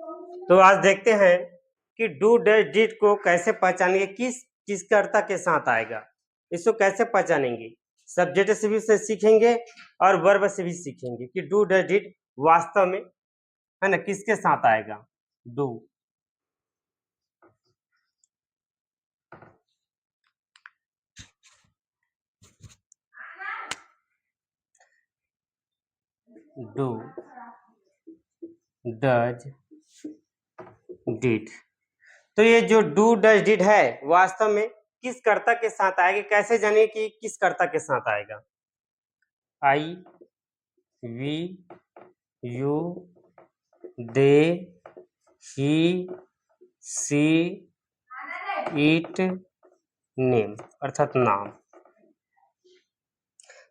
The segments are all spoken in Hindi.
तो आज देखते हैं कि डू डैश डिड को कैसे पहचानेंगे, किस कर्ता के साथ आएगा, इसको कैसे पहचानेंगे। सब्जेक्ट से भी सीखेंगे और वर्ब से भी सीखेंगे कि डू डैश डिड वास्तव में है ना किसके साथ आएगा। डू डू डज डिड, तो ये जो डू डज डिड है वास्तव में किस कर्ता के साथ आएगा, कैसे जानिए कि किस कर्ता के साथ आएगा। I we you they he she it name अर्थात नाम।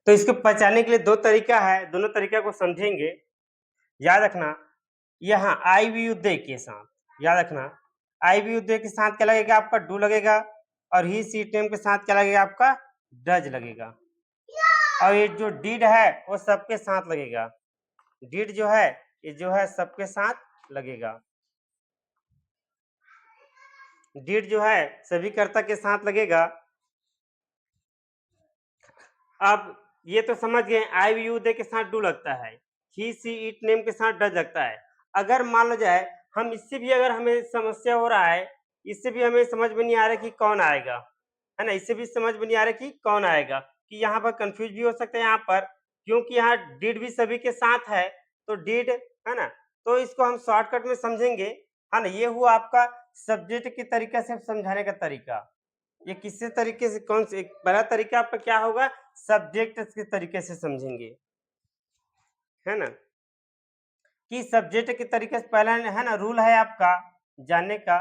तो इसको पहचानने के लिए दो तरीका है, दोनों तरीका को समझेंगे। याद रखना यहाँ आई वी यू दे के साथ, याद रखना आई वी यू दे के साथ क्या लगेगा आपका डू लगेगा, और ही सी टेम के साथ क्या लगेगा आपका डज लगेगा। और ये जो डिड है वो सबके साथ लगेगा, डिड जो है ये जो है सबके साथ लगेगा, डिड जो है सभी कर्ता के साथ लगेगा। अब ये तो समझ गए आई वी यू दे के साथ डू लगता है, ही सी इट नेम के साथ डज लगता है। अगर मान लो जाए हम इससे भी अगर हमें समस्या हो रहा है, इससे भी हमें समझ में नहीं आ रहा कि कौन आएगा, है ना, इससे भी समझ में नहीं आ रहा कि कौन आएगा, कि यहाँ पर कंफ्यूज भी हो सकता है यहाँ पर, क्योंकि यहाँ डिड भी सभी के साथ है तो डिड है ना। तो इसको हम शॉर्टकट में समझेंगे, है ना। ये हुआ आपका सब्जेक्ट के तरीके से समझाने का तरीका। ये किससे तरीके से, कौन से पहला तरीका आपका क्या होगा, सब्जेक्ट के तरीके से समझेंगे, है ना, कि सब्जेक्ट के तरीके से पहला है ना रूल है आपका जानने का,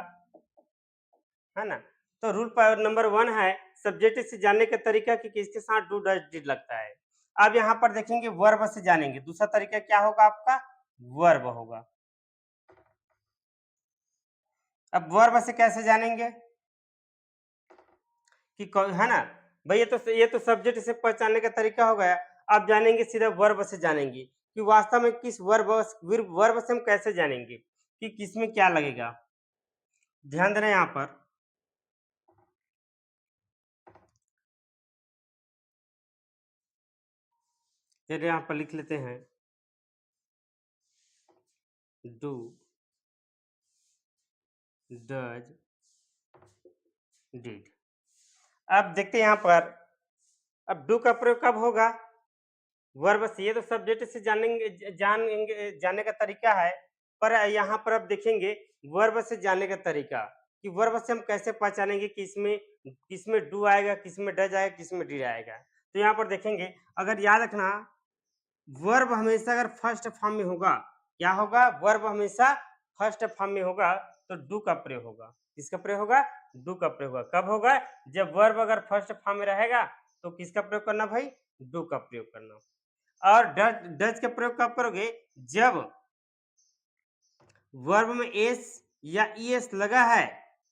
है ना। तो रूल नंबर 1 है सब्जेक्ट से जानने का तरीका कि किसके साथ डू डज डिड लगता है। अब यहाँ पर देखेंगे वर्ब से जानेंगे, दूसरा तरीका क्या होगा आपका वर्ब होगा। अब वर्ब से कैसे जानेंगे कि है ना भाई, ये तो सब्जेक्ट से पहचानने का तरीका हो गया। अब जानेंगे सीधा वर्ब से जानेंगे कि वास्तव में किस वर्ब से हम कैसे जानेंगे कि किसमें क्या लगेगा। ध्यान देना यहाँ पर, चलिए यहाँ पर लिख लेते हैं डू डज डिड। अब देखते हैं यहाँ पर, अब डू का प्रयोग कब होगा, वर्ब से। ये तो सब्जेक्ट से जानने का तरीका है, पर यहाँ पर अब देखेंगे वर्ब से जानने का तरीका कि वर्ब से हम कैसे पहचानेंगे कि इसमें किसमें डू आएगा, किसमें डज आएगा, किसमें डिड आएगा। तो यहाँ पर देखेंगे, अगर याद रखना वर्ब हमेशा अगर फर्स्ट फॉर्म में होगा, क्या होगा, वर्ब हमेशा फर्स्ट फॉर्म में होगा तो डू का प्रयोग होगा। किसका प्रयोग होगा, डू का प्रयोग होगा। कब होगा, जब वर्ब अगर फर्स्ट फॉर्म में रहेगा तो किसका प्रयोग करना भाई, डू का प्रयोग करना। और डज का प्रयोग कब करोगे, जब वर्ब में एस या ईएस लगा है।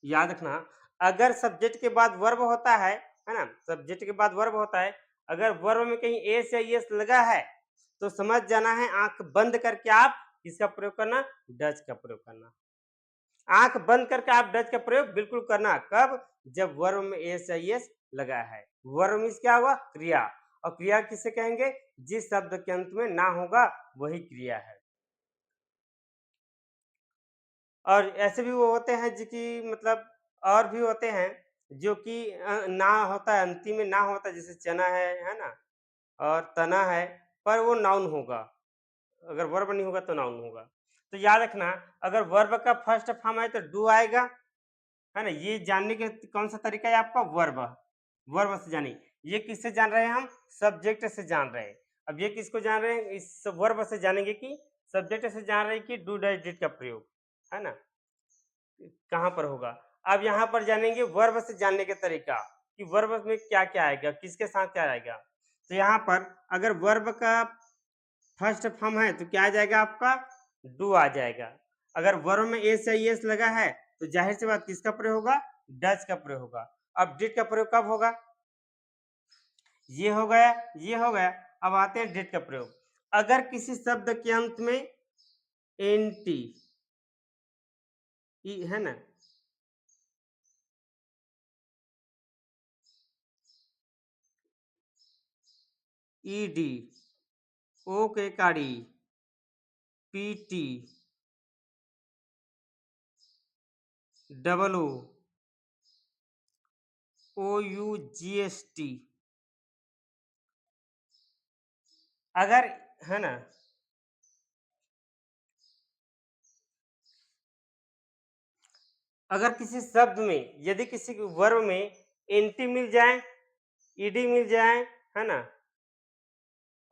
याद रखना अगर सब्जेक्ट के बाद वर्ब होता है ना, सब्जेक्ट के बाद वर्ब होता है, अगर वर्ब में कहीं एस या ईएस लगा है तो समझ जाना है आंख बंद करके आप किसका प्रयोग करना, डज का प्रयोग करना। आंख बंद करके आप डज का प्रयोग बिल्कुल करना, कब, जब वर्ब में एस या ईएस लगा है। वर्ब मीन्स क्या हुआ, क्रिया, और क्रिया किसे कहेंगे, जिस शब्द के अंत में ना होगा वही क्रिया है। और ऐसे भी वो होते हैं जो कि मतलब और भी होते हैं जो कि ना होता है, अंतिम में ना होता है, जैसे चना है ना, और तना है, पर वो नाउन होगा, अगर वर्ब नहीं होगा तो नाउन होगा। तो याद रखना अगर वर्ब का फर्स्ट फॉर्म है तो डू आएगा, है ना। ये जानने के कौन सा तरीका है आपका, वर्ब, वर्ब से जानिए। ये किससे जान रहे हैं हम, सब्जेक्ट से जान रहे हैं। अब ये किसको जान रहे हैं, इस वर्ब से जानेंगे कि सब्जेक्ट से जान रहे हैं कि डू डज डिड का प्रयोग, है ना, कहाँ पर होगा। अब यहाँ पर जानेंगे वर्ब से जानने के तरीका कि वर्ब में क्या क्या आएगा, किसके साथ क्या आएगा। तो यहाँ पर अगर वर्ब का फर्स्ट फॉर्म है तो क्या आ जाएगा आपका, डू आ जाएगा। अगर वर्ब में एस या एस लगा है तो जाहिर सी बात किसका प्रयोग होगा, डज का प्रयोग होगा। अब डिड का प्रयोग कब होगा, ये हो गया, ये हो गया। अब आते हैं डिड का प्रयोग। अगर किसी शब्द के अंत में एन टी ई है ना, ईडी, ओ के काड़ी, P T, double O U G S T. अगर है ना, अगर किसी शब्द में यदि किसी वर्ब में एनटी मिल जाए, ईडी मिल जाए, है ना,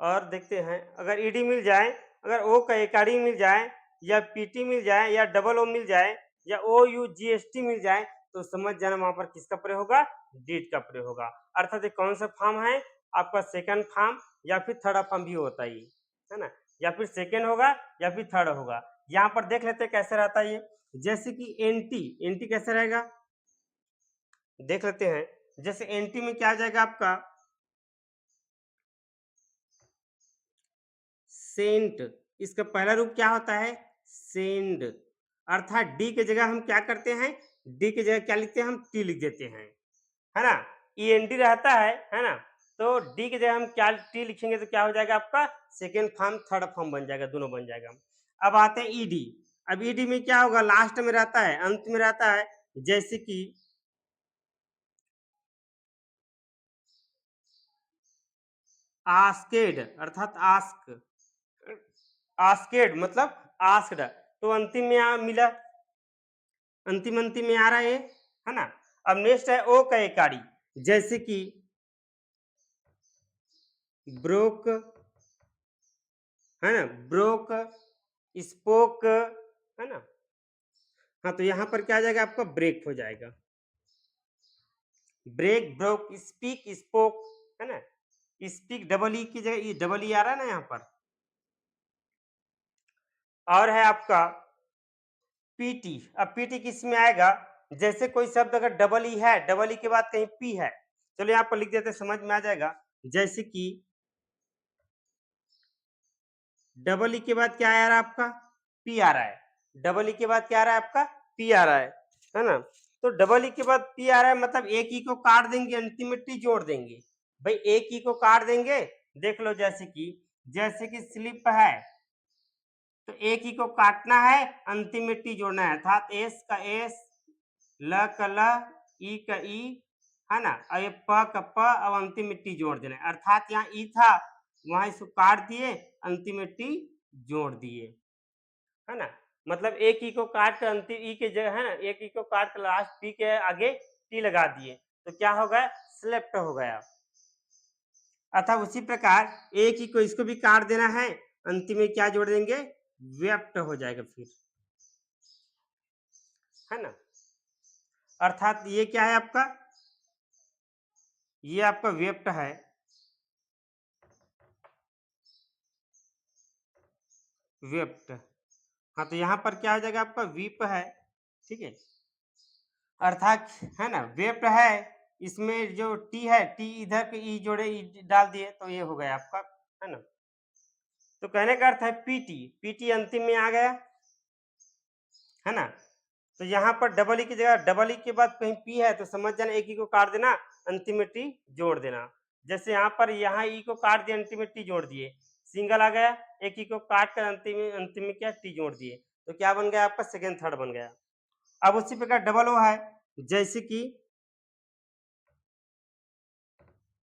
और देखते हैं अगर ईडी मिल जाए, अगर ओ का एकाडी मिल जाए, या पीटी मिल जाए, या डबल ओ मिल जाए, या ओ यू जी एस टी मिल जाए, तो समझ जाना वहां पर किसका प्रयोग होगा, डिड का प्रयोग होगा। अर्थात ये कौन सा फॉर्म है, आपका सेकंड फॉर्म या फिर थर्ड फॉर्म भी होता है ये, है ना, या फिर सेकंड होगा या फिर थर्ड होगा। यहाँ पर देख लेते हैं कैसे रहता है ये। जैसे कि एंटी, एंटी कैसे रहेगा, देख लेते हैं। जैसे एंटी में क्या आ जाएगा आपका, सेंट, इसका पहला रूप क्या होता है, सेंड। अर्थात डी की जगह हम क्या करते हैं, डी की जगह क्या लिखते हैं, हम टी लिख देते हैं, है ना, ई एन डी रहता है ना, तो डी की जगह हम क्या टी लिखेंगे तो क्या हो जाएगा आपका, सेकेंड फॉर्म थर्ड फॉर्म बन जाएगा, दोनों बन जाएगा। अब आते हैं ईडी। अब ईडी में क्या होगा, लास्ट में रहता है, अंत में रहता है। जैसे कि आस्केड, अर्थात आस्क, आस्केड मतलब आस्क्ड, तो अंतिम में मिला, अंतिम अंतिम में आ रहा है ना। अब नेक्स्ट है ओ का एकारी। जैसे कि ब्रोक, है ना, ब्रोक, स्पोक, है ना। हाँ, तो यहाँ पर क्या आ जाएगा आपका, ब्रेक हो जाएगा, ब्रेक, ब्रोक, स्पीक, स्पोक, है ना। स्पीक डबल ई की जगह डबल ई आ रहा है ना यहाँ पर। और है आपका पीटी। अब पीटी किस में आएगा, जैसे कोई शब्द अगर डबल ई है, डबल ई के बाद कहीं पी है, चलो यहाँ पर लिख देते समझ में आ जाएगा। जैसे कि डबल ई के बाद क्या आ रहा है आपका, पी आ रहा है, डबल ई के बाद क्या आ रहा है आपका, पी आ रहा है ना। तो डबल ई के बाद पी आ रहा है, मतलब एक ई को काट देंगे, अंतिम में टी जोड़ देंगे। भाई एक ई को काट देंगे, देख लो, जैसे कि स्लिप है, तो एक ही को काटना है, अंतिम में टी जोड़ना है, अर्थात एस का एस, ल का ल, ई का ई, है ना, और ये प का प, अब अंतिम में टी जोड़ देना है। अर्थात यहाँ ई था, वहां इसको काट दिए, अंतिम में टी जोड़ दिए, है ना। मतलब एक ई को काट कर अंतिम ई के जगह, है ना, एक ई को काट कर लास्ट पी के आगे टी लगा दिए, तो क्या हो गया, स्लेप्ट हो गया। अतः उसी प्रकार एक ही को इसको भी काट देना है, अंतिम में क्या जोड़ देंगे, व्यक्त हो जाएगा फिर, है ना। अर्थात ये क्या है आपका, ये आपका व्यक्त है, व्यक्त। हाँ, तो यहाँ पर क्या हो जाएगा आपका, वीप है, ठीक है। अर्थात है ना, व्यक्त है, इसमें जो टी है, टी इधर के ई जोड़े, ई डाल दिए, तो ये हो गया आपका, है ना। तो कहने का अर्थ है पीटी, पीटी अंतिम में आ गया, है ना। तो यहाँ पर डबल ई की जगह, डबल ई के बाद कहीं पी है, तो समझ जाना एक ई को काट देना, अंतिम में टी जोड़ देना। जैसे यहाँ पर यहाँ ई को काट दिया, अंतिम में टी जोड़ दिए, सिंगल आ गया, एक ई को काट कर अंतिम में क्या, टी जोड़ दिए, तो क्या बन गया आपका, सेकेंड थर्ड बन गया। अब उसी प्रकार डबल ओ है, जैसे कि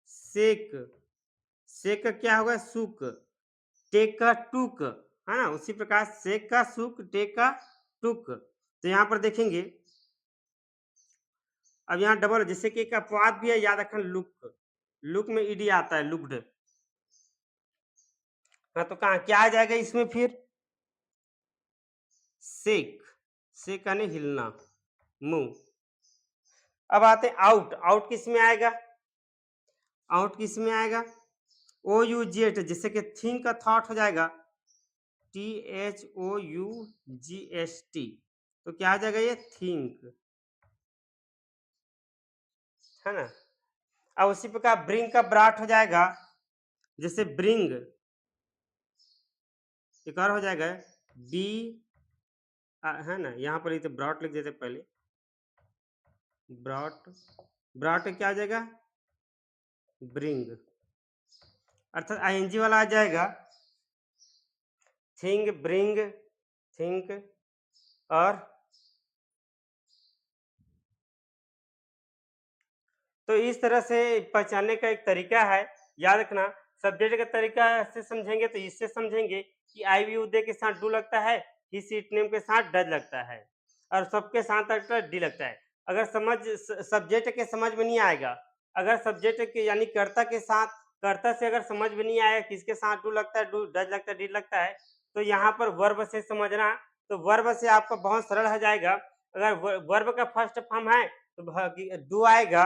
सेक, सेक का क्या होगा, सुक, टेक का टुक, है ना, उसी प्रकार सेक का सुक, टेक का टुक। तो यहाँ पर देखेंगे, अब यहाँ डबल, जैसे कि एक अपवाद भी है, याद रखना, लुक, लुक में ईडी आता है, लुक्ड। हाँ, तो कहा क्या आ जाएगा इसमें फिर, सेक, सेक यानी हिलना, मूव। अब आते हैं आउट, आउट किस में आएगा, आउट किस में आएगा, ओ यू जी एट, जैसे कि थिंक का थॉट हो जाएगा, T H O U G S T, तो क्या आ जाएगा ये, थिंक, है ना। अब उसी प्रकार ब्रिंग का ब्राट हो जाएगा, जैसे ब्रिंग, एक और हो जाएगा, बी है ना? यहाँ पर इधर ब्रॉट लिख देते पहले। ब्रॉट, ब्रॉट क्या आ जाएगा? ब्रिंग, अर्थात आईएनजी वाला आ जाएगा। थिंग, ब्रिंग, थिंक और तो इस तरह से पहचानने का एक तरीका है, याद रखना। सब्जेक्ट का तरीका से समझेंगे तो इससे समझेंगे कि आई वी उदय के साथ डू लगता है, ही सीट नेम के साथ डज लगता है और सबके साथ अगर डी लगता है। अगर सब्जेक्ट के समझ में नहीं आएगा, अगर सब्जेक्ट के यानी कर्ता के साथ, कर्ता से अगर समझ में नहीं आएगा किसके साथ डू लगता है, डू डज लगता है, डी लगता है, तो यहाँ पर वर्ब से समझना। तो वर्ब से आपका बहुत सरल हो जाएगा। अगर वर्ब का फर्स्ट फॉर्म है तो डू आएगा,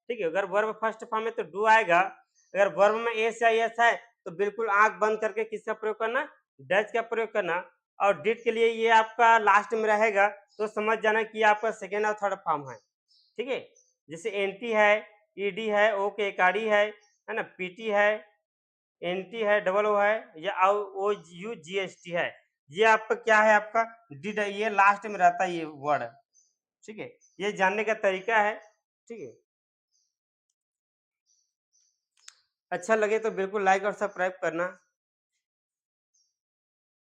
ठीक है। अगर वर्ब फर्स्ट फॉर्म है तो डू आएगा। अगर वर्ब में एस या एस है तो बिल्कुल आंख बंद करके किसका प्रयोग करना? डज का प्रयोग करना। और डिड के लिए ये आपका लास्ट में रहेगा, तो समझ जाना कि आपका सेकेंड और थर्ड फॉर्म है, ठीक है। जैसे एनटी है, ईडी है, ओ के एकाडी है ना, पीटी है, एनटी है, डबल ओ है या ओ यू जी एस टी है। ये आपका क्या है? आपका डिड है, ये लास्ट में रहता है ये वर्ड, ठीक है। ये जानने का तरीका है, ठीक है। अच्छा लगे तो बिल्कुल लाइक और सब्सक्राइब करना।